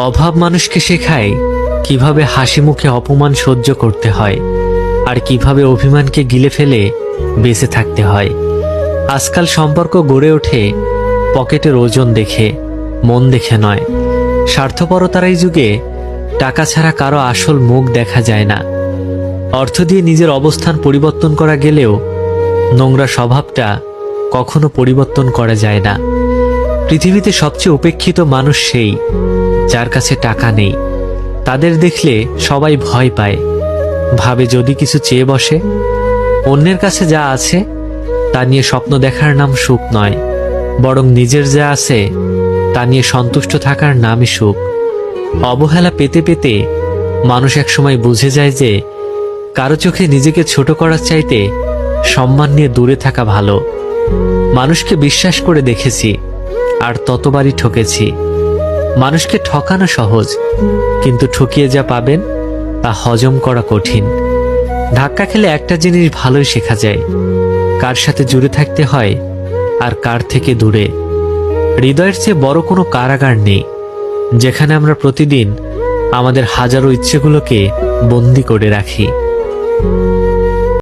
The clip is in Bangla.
অভাব মানুষকে শেখায় কিভাবে হাসি মুখে অপমান সহ্য করতে হয়, আর কিভাবে অভিমানকে গিলে ফেলে বেঁচে থাকতে হয়। আজকাল সম্পর্ক গড়ে ওঠে পকেটের ওজন দেখে, মন দেখে নয়। স্বার্থপরতার এই যুগে টাকা ছাড়া কারো আসল মুখ দেখা যায় না। অর্থ দিয়ে নিজের অবস্থান পরিবর্তন করা গেলেও নোংরা স্বভাবটা কখনো পরিবর্তন করা যায় না। পৃথিবীতে সবচেয়ে উপেক্ষিত মানুষ সেই যার কাছে টাকা নেই। তাদের দেখলে সবাই ভয় পায়, ভাবে যদি কিছু চেয়ে বসে। অন্যের কাছে যা আছে তা নিয়ে স্বপ্ন দেখার নাম সুখ নয়, বরং নিজের যা আছে তা নিয়ে সন্তুষ্ট থাকার নামই সুখ। অবহেলা পেতে পেতে মানুষ একসময় বুঝে যায় যে কারো চোখে নিজেকে ছোট করার চাইতে সম্মান নিয়ে দূরে থাকা ভালো। মানুষকে বিশ্বাস করে দেখেছি, আর ততবারই ঠকেছি। মানুষকে ঠকানো সহজ, কিন্তু ঠকিয়ে যা পাবেন তা হজম করা কঠিন। ধাক্কা খেলে একটা জিনিস ভালোই শেখা যায়, কার সাথে জুড়ে থাকতে হয় আর কার থেকে দূরে। হৃদয়ের চেয়ে বড় কোনো কারাগার নেই, যেখানে আমরা প্রতিদিন আমাদের হাজারো ইচ্ছেগুলোকে বন্দি করে রাখি।